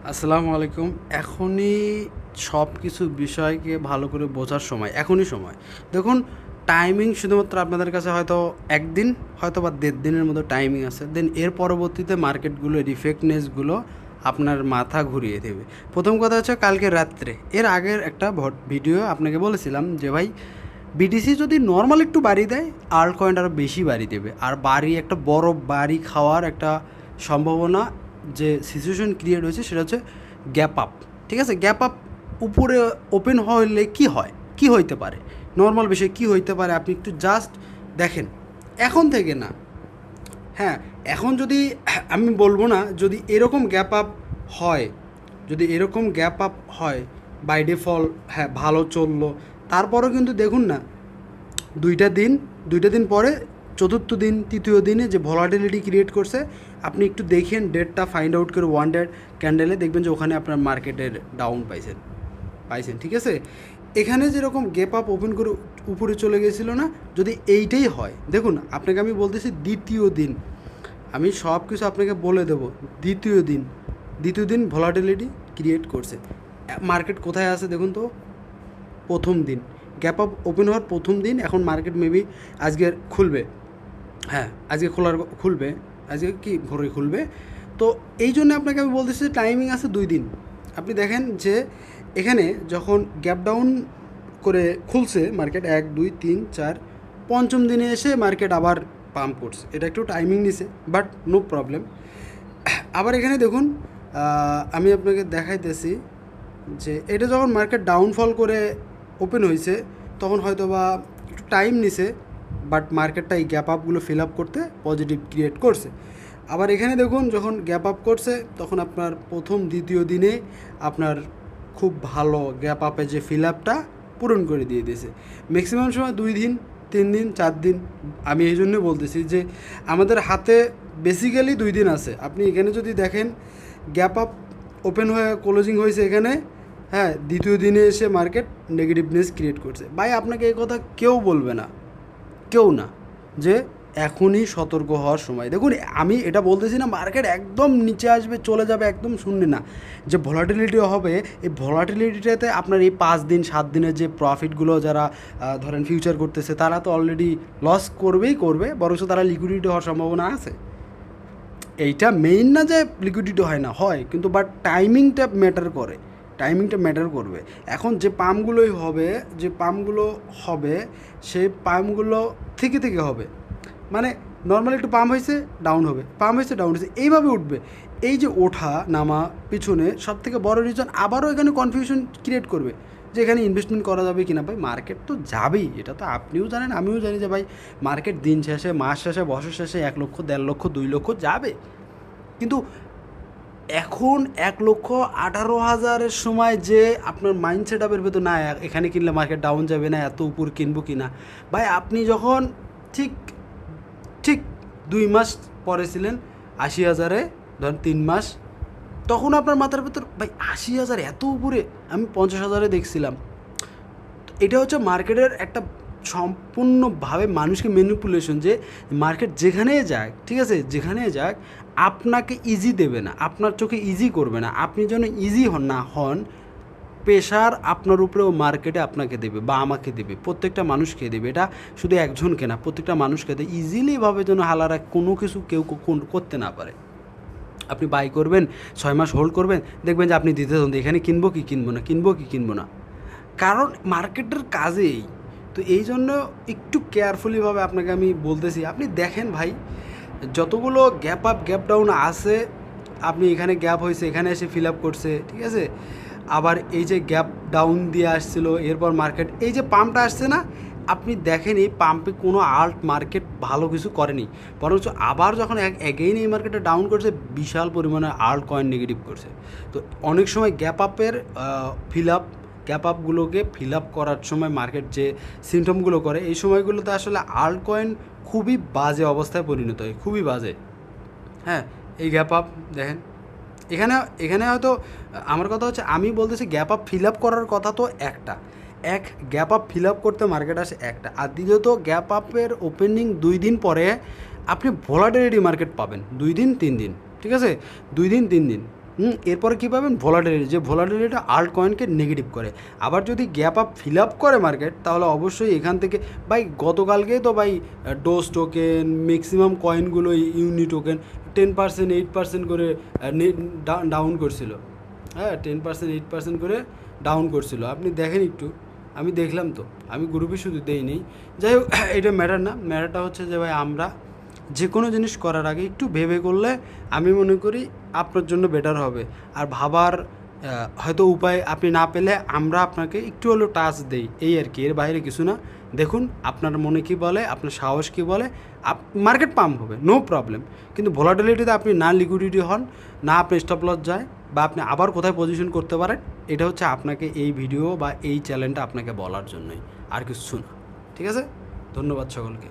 আসসালামু আলাইকুম। এখনই সব কিছু বিষয়কে ভালো করে বোঝার সময়, এখনই সময়। দেখুন, টাইমিং শুধুমাত্র আপনাদের কাছে হয়তো ১ দিন, হয়তো বা ১.৫ দিনের মতো টাইমিং আছে। দেন এর পরবর্তীতে মার্কেটগুলোর ইফেক্টনেসগুলো আপনার মাথা ঘুরিয়ে দেবে। প্রথম কথা হচ্ছে কালকে রাত্রে, এর আগের একটা ভিডিও আপনাকে বলেছিলাম যে ভাই বিটিসি যদি নর্মাল একটু বাড়ি দেয়, আল্ট কয়েন আরও বেশি বাড়ি দেবে। আর বাড়ি একটা বড় বাড়ি খাওয়ার একটা সম্ভাবনা যে সিচুয়েশন ক্রিয়েট হয়েছে সেটা হচ্ছে গ্যাপ আপ। ঠিক আছে, গ্যাপ আপ উপরে ওপেন হলে কি হয়, কি হইতে পারে, নর্মাল বিষয় কি হইতে পারে আপনি একটু জাস্ট দেখেন। এখন থেকে না, হ্যাঁ, এখন যদি আমি বলবো না, যদি এরকম গ্যাপ আপ হয়, যদি এরকম গ্যাপ আপ হয় বাই ডিফল্ট, হ্যাঁ ভালো চললো, তারপরেও কিন্তু দেখুন না, দুইটা দিন দুইটা দিন পরে চতুর্থ দিন তৃতীয় দিনে যে ভলাটিলিটি ক্রিয়েট করছে, আপনি একটু দেখেন ডেটটা ফাইন্ড আউট করে ওয়ান ডেট ক্যান্ডেলে দেখবেন যে ওখানে আপনার মার্কেটের ডাউন পাইছেন পাইছেন ঠিক আছে। এখানে যেরকম গ্যাপ আপ ওপেন করে উপরে চলে গেছিলো না, যদি এইটাই হয়, দেখুন আপনাকে আমি বলতেছি দ্বিতীয় দিন, আমি সব কিছু আপনাকে বলে দেবো। দ্বিতীয় দিন ভলাটিলিটি ক্রিয়েট করছে, মার্কেট কোথায় আছে দেখুন তো। প্রথম দিন গ্যাপ আপ ওপেন হওয়ার প্রথম দিন, এখন মার্কেট মেবি আজকে খুলবে, হ্যাঁ আজকে খুলবে, আজকে কি ভোরে খুলবে। তো এই জন্য আপনাকে আমি বলতেছি টাইমিং আছে 2 দিন। আপনি দেখেন যে এখানে যখন গ্যাপ ডাউন করে খুলছে মার্কেট, 1 2 3 4, পঞ্চম দিনে এসে মার্কেট আবার পাম্প করছে, এটা একটু টাইমিং নিছে, বাট নো প্রবলেম। আবার এখানে দেখুন, আমি আপনাকে দেখাইতেছি যে এটা যখন মার্কেট ডাউনফল করে ওপেন হয়েছে, তখন হয়তো বা একটু টাইম নিছে, বাট মার্কেটটা এই গ্যাপ আপগুলো ফিল আপ করতে পজিটিভ ক্রিয়েট করছে। আবার এখানে দেখুন যখন গ্যাপ আপ করছে, তখন আপনার প্রথম দ্বিতীয় দিনে আপনার খুব ভালো গ্যাপ আপে যে ফিল আপটা পূরণ করে দিয়ে দিয়েছে। ম্যাক্সিমাম সময় 2 দিন 3 দিন 4 দিন। আমি এই জন্যই বলতেছি যে আমাদের হাতে বেসিক্যালি 2 দিন আছে। আপনি এখানে যদি দেখেন গ্যাপ আপ ওপেন হয়ে ক্লোজিং হয়েছে এখানে, হ্যাঁ দ্বিতীয় দিনে এসে মার্কেট নেগেটিভনেস ক্রিয়েট করছে। ভাই আপনাকে এই কথা কেউ বলবে না, কেউ না, যে এখনই সতর্ক হওয়ার সময়। দেখুন আমি এটা বলতেছি না মার্কেট একদম নিচে আসবে চলে যাবে, একদম শূন্য না। যে ভলাটিলিটি হবে, এই ভলাটিলিটিটাতে আপনার এই 5 দিন 7 দিনের যে প্রফিটগুলো যারা ধরেন ফিউচার করতেছে, তারা তো অলরেডি লস করবেই করবে, বরঞ্চ তারা লিকুইডিটি হওয়ার সম্ভাবনা আছে। এইটা মেইন না যে লিকুইডিটি হয় না, হয়, কিন্তু বাট টাইমিংটা ম্যাটার করে, টাইমিংটা ম্যাটার করবে। এখন যে পাম্পগুলোই হবে, যে পাম্পগুলো হবে, সেই পাম্পগুলো থেকে থেকে হবে, মানে নর্মালি একটু পাম্প হয়েছে ডাউন হবে, পাম্প হয়েছে ডাউন হয়েছে, এইভাবে উঠবে। এই যে ওঠা নামা পিছনে সব থেকে বড় রিজন আবারও এখানে কনফিউশন ক্রিয়েট করবে যে এখানে ইনভেস্টমেন্ট করা যাবে কি না। ভাই মার্কেট তো যাবেই, এটা তো আপনিও জানেন আমিও জানি যে ভাই মার্কেট দিন শেষে মাস শেষে বছর শেষে 1 লক্ষ 1.5 লক্ষ 2 লক্ষ যাবে। কিন্তু এখন 1,18,000-এর সময় যে আপনার মাইন্ড সেট আপের ভেতর না এখানে কিনলে মার্কেট ডাউন যাবে না, এত উপর কিনবো কি না। ভাই আপনি যখন ঠিক ঠিক 2 মাস পরে ছিলেন 80,000-এ, ধরেন 3 মাস, তখন আপনার মাথার ভেতর ভাই 80,000 এত উপরে, আমি 50,000-এ দেখছিলাম। তো এটা হচ্ছে মার্কেটের একটা সম্পূর্ণভাবে মানুষকে ম্যানিপুলেশন, যে মার্কেট যেখানে যাক, ঠিক আছে যেখানে যাক, আপনাকে ইজি দেবে না, আপনার চোখে ইজি করবে না। আপনি যেন ইজি হন না হন, প্রেশার আপনার উপরে ও মার্কেটে আপনাকে দেবে বা আমাকে দেবে, প্রত্যেকটা মানুষকে দেবে। এটা শুধু একজনকে না, প্রত্যেকটা মানুষকে দেবে ইজিলিভাবে, যেন হালারা কোনো কিছু কেউ করতে না পারে। আপনি বাই করবেন, 6 মাস হোল্ড করবেন, দেখবেন যে আপনি দিতে এখানে কিনবো কি কিনবো না, কিনবো কি কিনবো না, কারণ মার্কেটের কাজেই। তো এই জন্য একটু কেয়ারফুলিভাবে আপনাকে আমি বলতেছি, আপনি দেখেন ভাই যতগুলো গ্যাপ আপ গ্যাপ ডাউন আছে, আপনি এখানে গ্যাপ হয়েছে এখানে এসে ফিল আপ করছে, ঠিক আছে। আবার এই যে গ্যাপ ডাউন দিয়ে আসছিল, এরপর মার্কেট এই যে পাম্পটা আসছে না, আপনি দেখেন এই পাম্পে কোনো আল্ট মার্কেট ভালো কিছু করেনি, বরঞ্চ আবার যখন এগেইন এই মার্কেটে ডাউন করছে, বিশাল পরিমাণে আল্ট কয়েন নেগেটিভ করছে। তো অনেক সময় গ্যাপ আপের ফিল আপ গ্যাপ আপগুলোকে ফিল আপ করার সময় মার্কেট যে সিমটমগুলো করে, এই সময়গুলোতে আসলে আল্ট কয়েন খুবই বাজে অবস্থায় পরিণত হয়, খুবই বাজে। হ্যাঁ, এই গ্যাপ আপ দেখেন এখানে, এখানে হয়তো আমার কথা হচ্ছে, আমি বলতেছি গ্যাপ আপ ফিল আপ করার কথা তো একটা, গ্যাপ আপ ফিল আপ করতে মার্কেট আসে একটা, আর দ্বিতীয়ত গ্যাপ আপের ওপেনিং 2 দিন পরে আপনি ভোলাটিলিটি মার্কেট পাবেন 2 দিন 3 দিন, ঠিক আছে 2 দিন 3 দিন। এরপরে কী পাবেন ভোলাটিলিটি, যে ভোলাটিলিটি আল্ট কয়েনকে নেগেটিভ করে। আবার যদি গ্যাপ আপ ফিল আপ করে মার্কেট, তাহলে অবশ্যই এখান থেকে ভাই গতকালকেই তো ভাই ডোজ টোকেন ম্যাক্সিমাম কয়েনগুলো ইউনি টোকেন 10% 8% করে ডাউন করছিল। হ্যাঁ 10% 8% করে ডাউন করছিল, আপনি দেখেন একটু, আমি দেখলাম তো, আমি গ্রুপে শুধু দেই নেই। যাই হোক এটা ম্যাটার না, ম্যাটারটা হচ্ছে যে ভাই আমরা যে কোনো জিনিস করার আগে একটু ভেবে করলে আমি মনে করি আপনার জন্য বেটার হবে। আর ভাবার হয়তো উপায় আপনি না পেলে আমরা আপনাকে একটু হলেও টাচ দেই, এই আর কি, এর বাইরে কিছু না। দেখুন আপনার মনে কী বলে, আপনার সাহস কী বলে, মার্কেট পাম্প হবে নো প্রবলেম, কিন্তু ভোলাটিলিটিতে আপনি না লিকুইডিটি হন, না আপনি স্টপ লস যায়, বা আপনি আবার কোথায় পজিশন করতে পারেন, এটা হচ্ছে আপনাকে এই ভিডিও বা এই চ্যানেলটা আপনাকে বলার জন্যই, আর কিছু না। ঠিক আছে, ধন্যবাদ সকলকে।